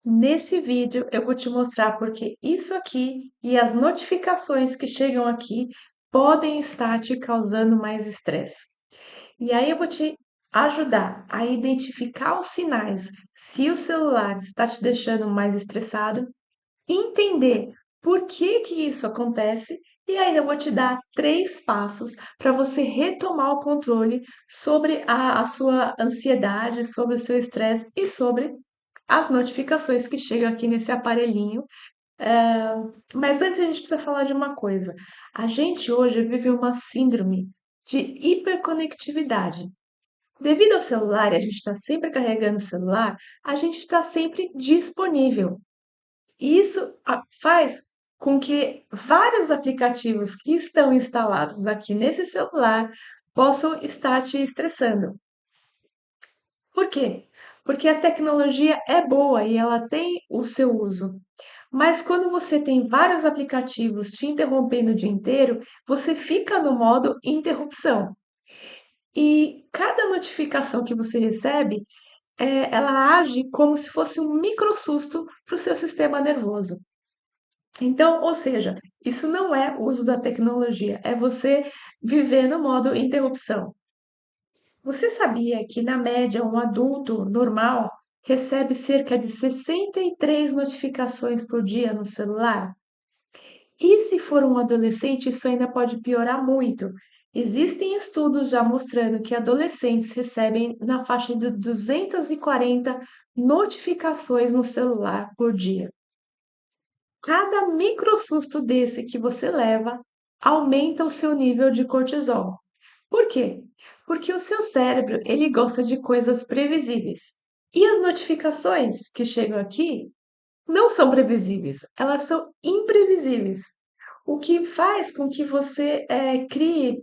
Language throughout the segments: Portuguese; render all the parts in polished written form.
Nesse vídeo eu vou te mostrar porque isso aqui e as notificações que chegam aqui podem estar te causando mais estresse. E aí eu vou te ajudar a identificar os sinais se o celular está te deixando mais estressado, entender por que que isso acontece e ainda eu vou te dar 3 passos para você retomar o controle sobre a sua ansiedade, sobre o seu estresse e sobre as notificações que chegam aqui nesse aparelhinho. Eh, mas antes a gente precisa falar de uma coisa. A gente hoje vive uma síndrome de hiperconectividade. Devido ao celular, e a gente está sempre carregando o celular, a gente está sempre disponível. E isso faz com que vários aplicativos que estão instalados aqui nesse celular possam estar te estressando. Por quê? Porque a tecnologia é boa e ela tem o seu uso. Mas quando você tem vários aplicativos te interrompendo o dia inteiro, você fica no modo interrupção. E cada notificação que você recebe, ela age como se fosse um microsusto para o seu sistema nervoso. Então, ou seja, isso não é uso da tecnologia, é você viver no modo interrupção. Você sabia que, na média, um adulto normal recebe cerca de 63 notificações por dia no celular? E se for um adolescente, isso ainda pode piorar muito. Existem estudos já mostrando que adolescentes recebem na faixa de 240 notificações no celular por dia. Cada microsusto desse que você leva aumenta o seu nível de cortisol. Por quê? Porque o seu cérebro, ele gosta de coisas previsíveis. E as notificações que chegam aqui não são previsíveis, elas são imprevisíveis. O que faz com que você crie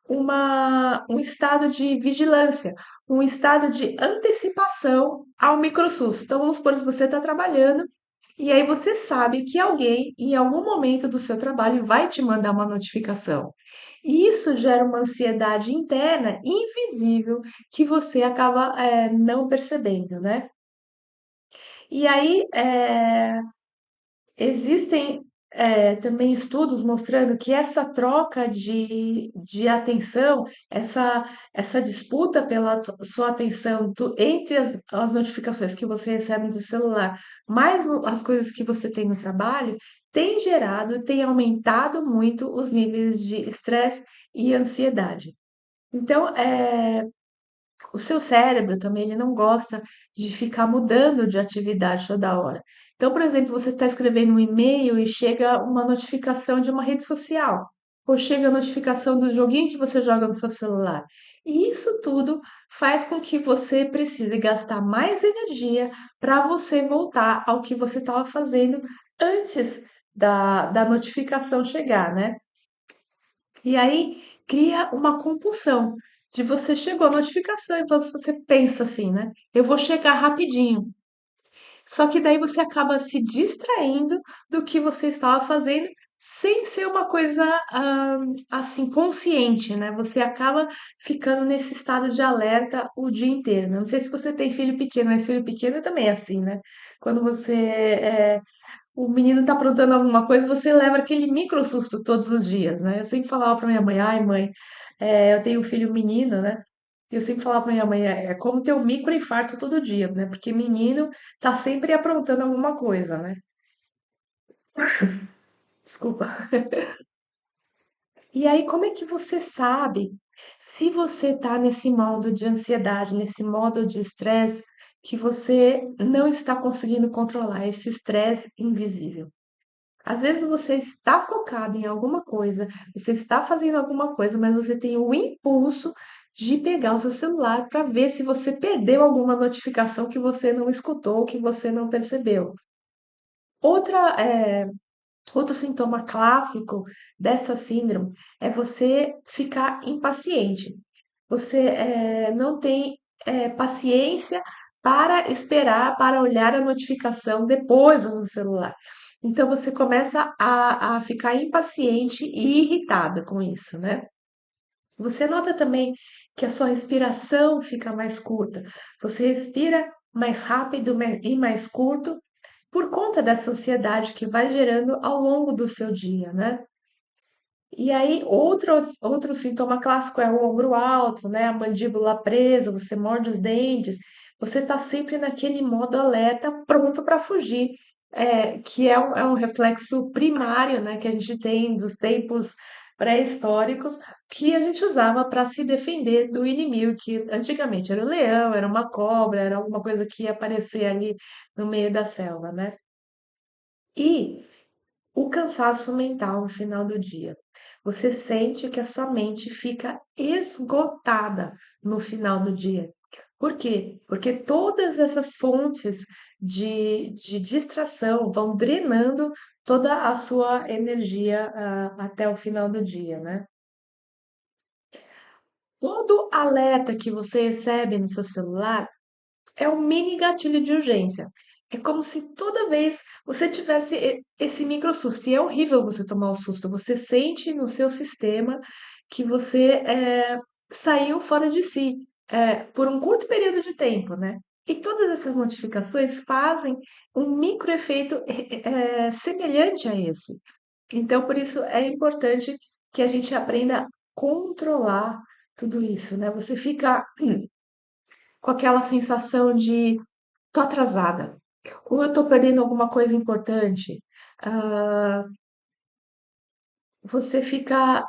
um estado de vigilância, um estado de antecipação ao microsusto. Então, vamos supor, se você está trabalhando e aí você sabe que alguém, em algum momento do seu trabalho, vai te mandar uma notificação. E isso gera uma ansiedade interna invisível que você acaba não percebendo, né? E aí, existem também estudos mostrando que essa troca de atenção, essa disputa pela sua atenção entre as notificações que você recebe no celular, mais as coisas que você tem no trabalho, tem gerado, tem aumentado muito os níveis de estresse e ansiedade. Então, o seu cérebro também, ele não gosta de ficar mudando de atividade toda hora. Então, por exemplo, você está escrevendo um e-mail e chega uma notificação de uma rede social, ou chega a notificação do joguinho que você joga no seu celular. E isso tudo faz com que você precise gastar mais energia para você voltar ao que você estava fazendo antes da notificação chegar, né? E aí cria uma compulsão de você chegou a notificação e você pensa assim, né? Eu vou chegar rapidinho. Só que daí você acaba se distraindo do que você estava fazendo sem ser uma coisa assim consciente, né? Você acaba ficando nesse estado de alerta o dia inteiro, né? Não sei se você tem filho pequeno, mas filho pequeno também é assim, né? Quando o menino tá aprontando alguma coisa, você leva aquele micro susto todos os dias, né? Eu sempre falava pra minha mãe, ai mãe, eu tenho um filho menino, né? E eu sempre falava pra minha mãe, é como ter um micro infarto todo dia, né? Porque menino tá sempre aprontando alguma coisa, né? Desculpa. E aí, como é que você sabe se você tá nesse modo de ansiedade, nesse modo de estresse, que você não está conseguindo controlar esse estresse invisível? Às vezes você está focado em alguma coisa, você está fazendo alguma coisa, mas você tem o impulso de pegar o seu celular para ver se você perdeu alguma notificação que você não escutou, que você não percebeu. Outra, outro sintoma clássico dessa síndrome é você ficar impaciente. Você não tem paciência para esperar, para olhar a notificação depois no celular. Então você começa a ficar impaciente e irritada com isso, né? Você nota também que a sua respiração fica mais curta. Você respira mais rápido e mais curto. por conta dessa ansiedade que vai gerando ao longo do seu dia, né? E aí, outro sintoma clássico é o ombro alto, né? A mandíbula presa, você morde os dentes, você está sempre naquele modo alerta, pronto para fugir, que é um reflexo primário, né? Que a gente tem dos tempos pré-históricos, que a gente usava para se defender do inimigo, que antigamente era o leão, era uma cobra, era alguma coisa que ia aparecer ali no meio da selva, né? E o cansaço mental no final do dia. Você sente que a sua mente fica esgotada no final do dia. Por quê? Porque todas essas fontes de distração vão drenando toda a sua energia até o final do dia, né? Todo alerta que você recebe no seu celular é um mini gatilho de urgência. É como se toda vez você tivesse esse micro susto. E é horrível você tomar o susto. Você sente no seu sistema que você saiu fora de si por um curto período de tempo, né? E todas essas notificações fazem um micro efeito semelhante a esse. Então, por isso é importante que a gente aprenda a controlar tudo isso, né? Você fica com aquela sensação de tô atrasada, ou eu tô perdendo alguma coisa importante. Ah, você fica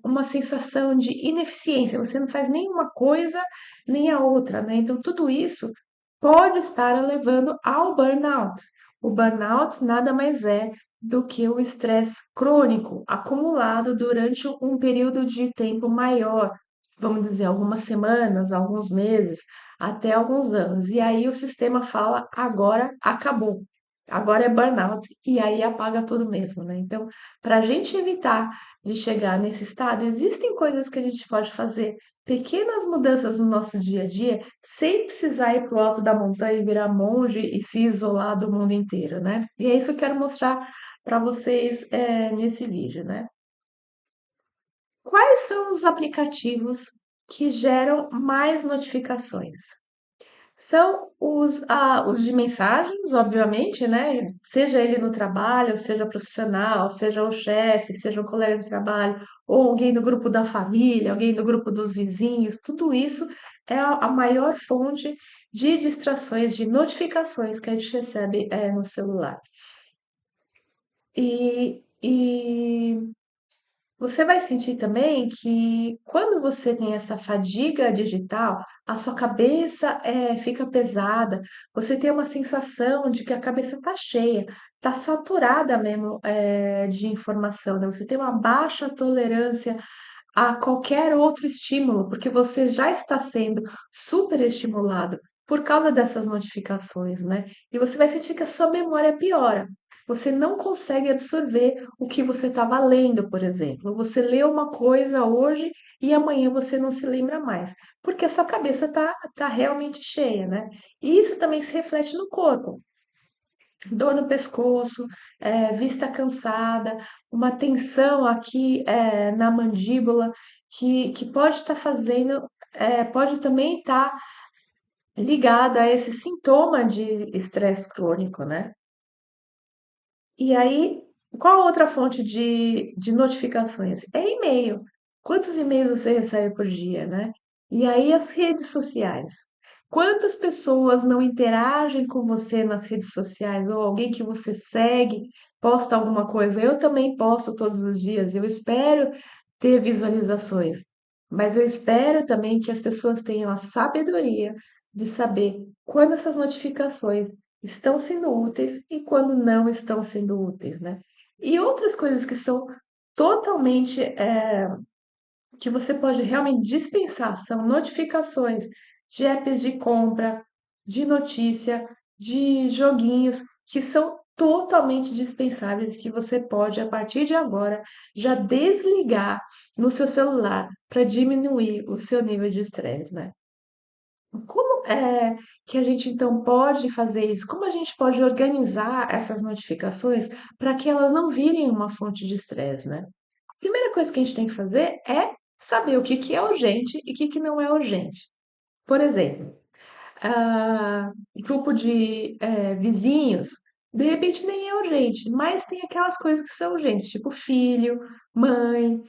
uma sensação de ineficiência, você não faz nenhuma coisa nem a outra, né? Então, tudo isso pode estar levando ao burnout. O burnout nada mais é do que o estresse crônico acumulado durante um período de tempo maior, vamos dizer, algumas semanas, alguns meses, até alguns anos. E aí o sistema fala: agora acabou, agora é burnout, e aí apaga tudo mesmo, né? Então, para a gente evitar de chegar nesse estado, existem coisas que a gente pode fazer, pequenas mudanças no nosso dia a dia, sem precisar ir para o alto da montanha e virar monge e se isolar do mundo inteiro, né? E é isso que eu quero mostrar para vocês nesse vídeo, né? Quais são os aplicativos que geram mais notificações? São os de mensagens, obviamente, né? Seja ele no trabalho, seja profissional, seja o chefe, seja um colega de trabalho, ou alguém do grupo da família, alguém do grupo dos vizinhos, tudo isso é a maior fonte de distrações, de notificações que a gente recebe no celular. E você vai sentir também que quando você tem essa fadiga digital, a sua cabeça fica pesada, você tem uma sensação de que a cabeça está cheia, está saturada mesmo de informação, né? Você tem uma baixa tolerância a qualquer outro estímulo, porque você já está sendo superestimulado por causa dessas notificações, né? E você vai sentir que a sua memória piora. Você não consegue absorver o que você estava lendo, por exemplo. Você lê uma coisa hoje e amanhã você não se lembra mais, porque a sua cabeça tá realmente cheia, né? E isso também se reflete no corpo. Dor no pescoço, vista cansada, uma tensão aqui na mandíbula, que pode estar fazendo, pode também estar ligada a esse sintoma de estresse crônico, né? E aí, qual a outra fonte de notificações? É e-mail. Quantos e-mails você recebe por dia, né? E aí, as redes sociais. Quantas pessoas não interagem com você nas redes sociais? Ou alguém que você segue posta alguma coisa? Eu também posto todos os dias. Eu espero ter visualizações. Mas eu espero também que as pessoas tenham a sabedoria de saber quando essas notificações estão sendo úteis e quando não estão sendo úteis, né? E outras coisas que são totalmente que você pode realmente dispensar são notificações de apps de compra, de notícia, de joguinhos que são totalmente dispensáveis que você pode a partir de agora já desligar no seu celular para diminuir o seu nível de estresse, né? Como é que a gente então pode fazer isso? Como a gente pode organizar essas notificações para que elas não virem uma fonte de estresse, né? A primeira coisa que a gente tem que fazer é saber o que que é urgente e o que que não é urgente. Por exemplo, grupo de vizinhos. De repente nem é urgente, mas tem aquelas coisas que são urgentes, tipo filho, mãe,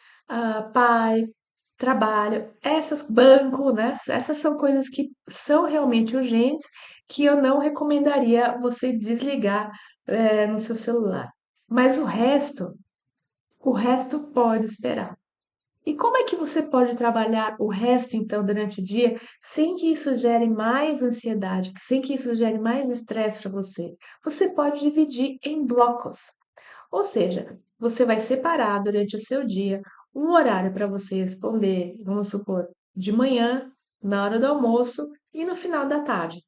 pai, trabalho, essas banco, né? Essas são coisas que são realmente urgentes que eu não recomendaria você desligar, no seu celular. Mas o resto pode esperar. E como é que você pode trabalhar o resto, então, durante o dia, sem que isso gere mais ansiedade, sem que isso gere mais estresse para você? Você pode dividir em blocos. Ou seja, você vai separar durante o seu dia um horário para você responder, vamos supor, de manhã, na hora do almoço e no final da tarde.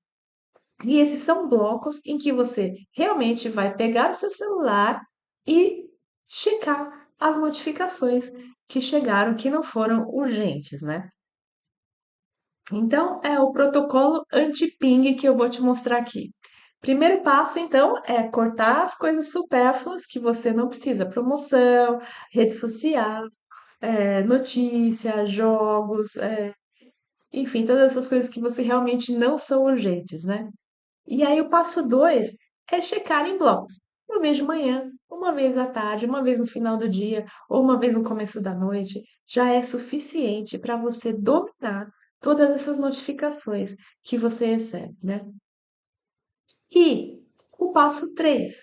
E esses são blocos em que você realmente vai pegar o seu celular e checar as notificações que chegaram que não foram urgentes, né? Então, é o protocolo anti-ping que eu vou te mostrar aqui. Primeiro passo, então, é cortar as coisas supérfluas que você não precisa. Promoção, rede social, notícia, jogos, enfim, todas essas coisas que você realmente não são urgentes, né? E aí o passo 2 é checar em blocos. Uma vez de manhã, uma vez à tarde, uma vez no final do dia ou uma vez no começo da noite, já é suficiente para você dominar todas essas notificações que você recebe, né? E o passo 3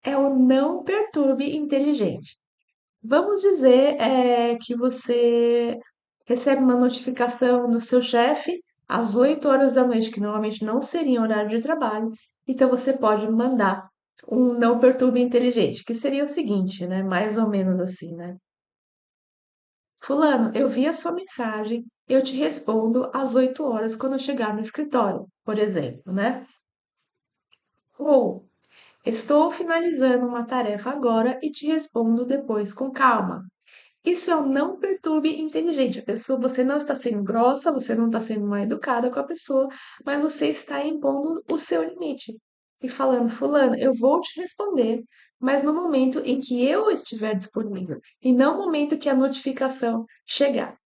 é o não perturbe inteligente. Vamos dizer, que você recebe uma notificação do seu chefe às 8 horas da noite, que normalmente não seria horário de trabalho, então você pode mandar um não perturbe inteligente, que seria o seguinte, né? Mais ou menos assim, né? Fulano, eu vi a sua mensagem, eu te respondo às 8 horas quando eu chegar no escritório, por exemplo, né? Ou estou finalizando uma tarefa agora e te respondo depois com calma. Isso é um não perturbe inteligente. A pessoa, você não está sendo grossa, você não está sendo mal educada com a pessoa, mas você está impondo o seu limite. E falando, fulano, eu vou te responder, mas no momento em que eu estiver disponível, e não no momento que a notificação chegar.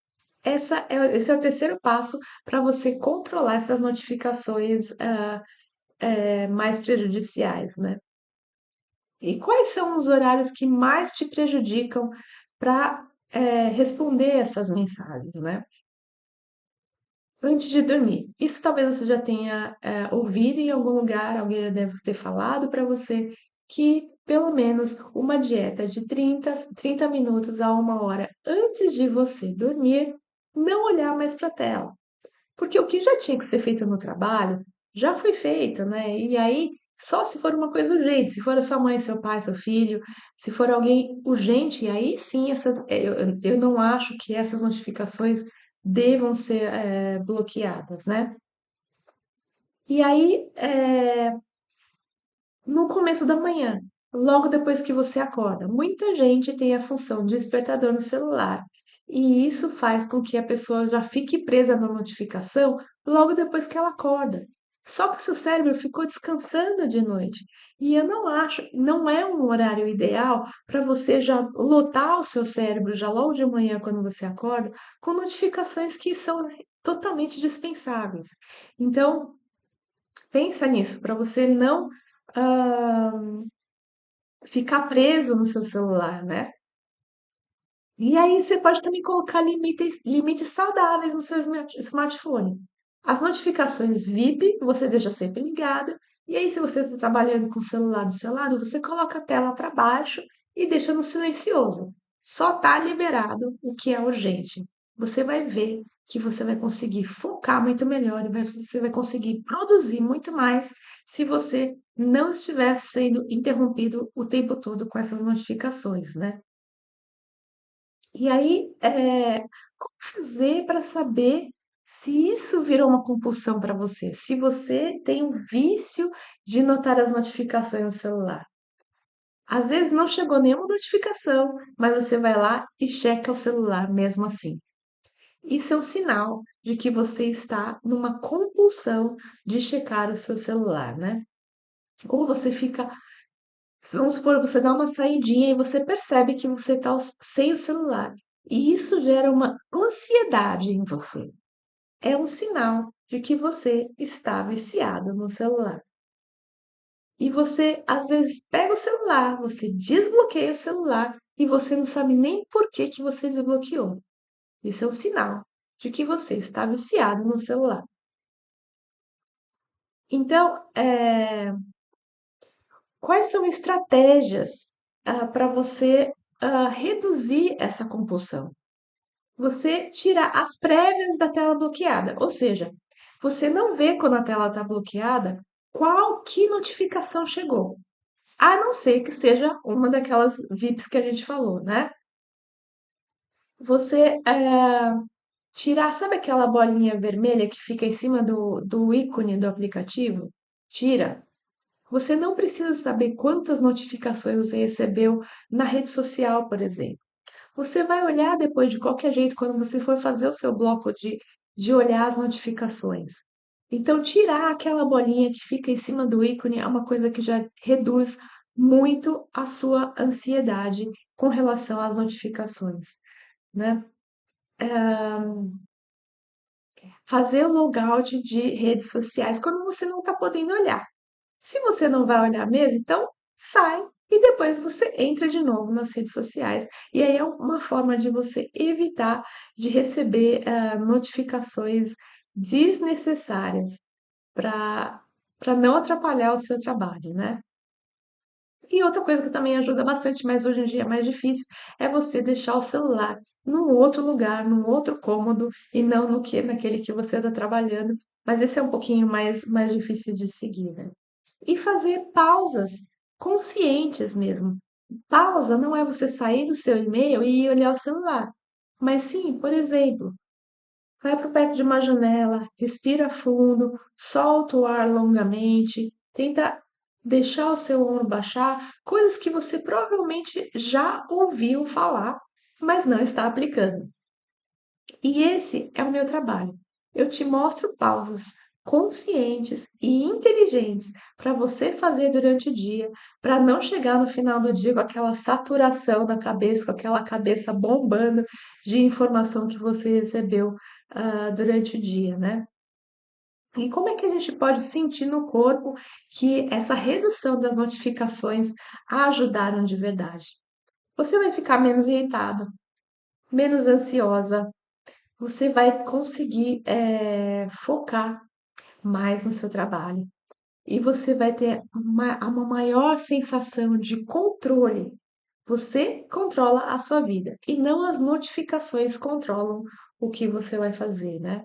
Esse é o terceiro passo para você controlar essas notificações mais prejudiciais, né? E quais são os horários que mais te prejudicam para responder essas mensagens, né? Antes de dormir. Isso talvez você já tenha ouvido em algum lugar, alguém já deve ter falado para você que pelo menos uma dieta de 30 minutos a 1 hora antes de você dormir, não olhar mais para a tela. Porque o que já tinha que ser feito no trabalho, já foi feito, né? E aí, só se for uma coisa urgente, se for a sua mãe, seu pai, seu filho, se for alguém urgente, aí sim, eu não acho que essas notificações devam ser bloqueadas, né? E aí, no começo da manhã, logo depois que você acorda. Muita gente tem a função de despertador no celular, e isso faz com que a pessoa já fique presa na notificação logo depois que ela acorda. Só que o seu cérebro ficou descansando de noite. E eu não acho, não é um horário ideal para você já lotar o seu cérebro já logo de manhã quando você acorda com notificações que são totalmente dispensáveis. Então, pensa nisso, para você não ah, ficar preso no seu celular, né? E aí você pode também colocar limites saudáveis no seu smartphone. As notificações VIP você deixa sempre ligada. E aí, se você está trabalhando com o celular do seu lado, você coloca a tela para baixo e deixa no silencioso. Só tá liberado o que é urgente. Você vai ver que você vai conseguir focar muito melhor e você vai conseguir produzir muito mais se você não estiver sendo interrompido o tempo todo com essas notificações, né? E aí, como fazer para saber se isso virou uma compulsão para você? Se você tem um vício de notar as notificações no celular. Às vezes não chegou nenhuma notificação, mas você vai lá e checa o celular mesmo assim. Isso é um sinal de que você está numa compulsão de checar o seu celular, né? Ou você fica, vamos supor, você dá uma saidinha e você percebe que você está sem o celular. E isso gera uma ansiedade em você. É um sinal de que você está viciado no celular. E você, às vezes, pega o celular, você desbloqueia o celular e você não sabe nem por que que você desbloqueou. Isso é um sinal de que você está viciado no celular. Então, quais são estratégias para você reduzir essa compulsão? Você tira as prévias da tela bloqueada, ou seja, você não vê quando a tela está bloqueada que notificação chegou, a não ser que seja uma daquelas VIPs que a gente falou, né? Você tirar, sabe aquela bolinha vermelha que fica em cima do ícone do aplicativo? Tira. Você não precisa saber quantas notificações você recebeu na rede social, por exemplo. Você vai olhar depois de qualquer jeito quando você for fazer o seu bloco de olhar as notificações. Então, tirar aquela bolinha que fica em cima do ícone é uma coisa que já reduz muito a sua ansiedade com relação às notificações, né? Fazer o logout de redes sociais quando você não está podendo olhar. Se você não vai olhar mesmo, então sai e depois você entra de novo nas redes sociais. E aí é uma forma de você evitar de receber notificações desnecessárias para não atrapalhar o seu trabalho, né? E outra coisa que também ajuda bastante, mas hoje em dia é mais difícil, é você deixar o celular num outro lugar, num outro cômodo, e não naquele que você está trabalhando. Mas esse é um pouquinho mais difícil de seguir, né? E fazer pausas conscientes mesmo. Pausa não é você sair do seu e-mail e ir olhar o celular, mas sim, por exemplo, vai para perto de uma janela, respira fundo, solta o ar longamente, tenta deixar o seu ombro baixar, coisas que você provavelmente já ouviu falar, mas não está aplicando. E esse é o meu trabalho. Eu te mostro pausas conscientes e inteligentes para você fazer durante o dia, para não chegar no final do dia com aquela saturação na cabeça, com aquela cabeça bombando de informação que você recebeu durante o dia, né? E como é que a gente pode sentir no corpo que essa redução das notificações ajudaram de verdade? Você vai ficar menos irritado, menos ansiosa, você vai conseguir focar mais no seu trabalho e você vai ter uma maior sensação de controle. Você controla a sua vida e não as notificações controlam o que você vai fazer, né?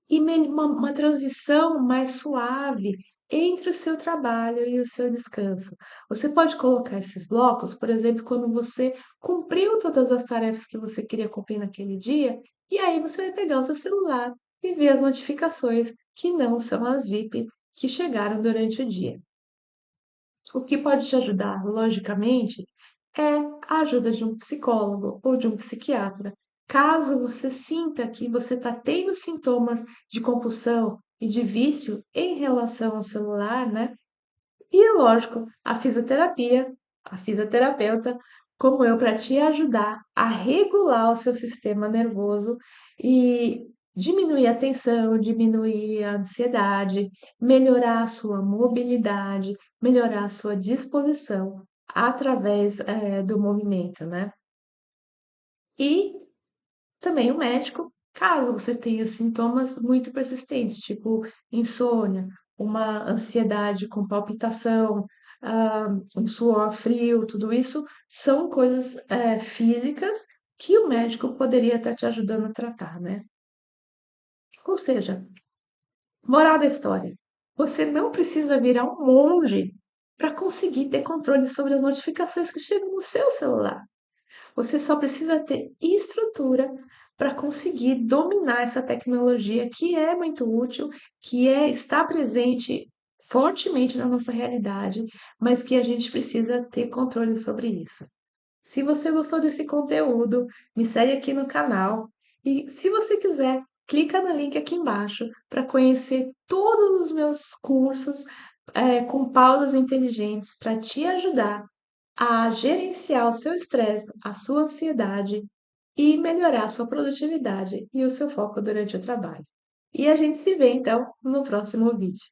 E uma transição mais suave entre o seu trabalho e o seu descanso. Você pode colocar esses blocos, por exemplo, quando você cumpriu todas as tarefas que você queria cumprir naquele dia, e aí você vai pegar o seu celular e ver as notificações que não são as VIP que chegaram durante o dia. O que pode te ajudar, logicamente, é a ajuda de um psicólogo ou de um psiquiatra. Caso você sinta que você está tendo sintomas de compulsão e de vício em relação ao celular, né? E, lógico, a fisioterapeuta, como eu, para te ajudar a regular o seu sistema nervoso e diminuir a tensão, diminuir a ansiedade, melhorar a sua mobilidade, melhorar a sua disposição através, do movimento, né? E também o médico, caso você tenha sintomas muito persistentes, tipo insônia, uma ansiedade com palpitação, um suor frio, tudo isso são coisas físicas que o médico poderia estar te ajudando a tratar, né? Ou seja, moral da história, você não precisa virar um monge para conseguir ter controle sobre as notificações que chegam no seu celular. Você só precisa ter estrutura para conseguir dominar essa tecnologia que é muito útil, está presente fortemente na nossa realidade, mas que a gente precisa ter controle sobre isso. Se você gostou desse conteúdo, me segue aqui no canal e se você quiser, clica no link aqui embaixo para conhecer todos os meus cursos com pausas inteligentes para te ajudar a gerenciar o seu estresse, a sua ansiedade e melhorar a sua produtividade e o seu foco durante o trabalho. E a gente se vê então no próximo vídeo.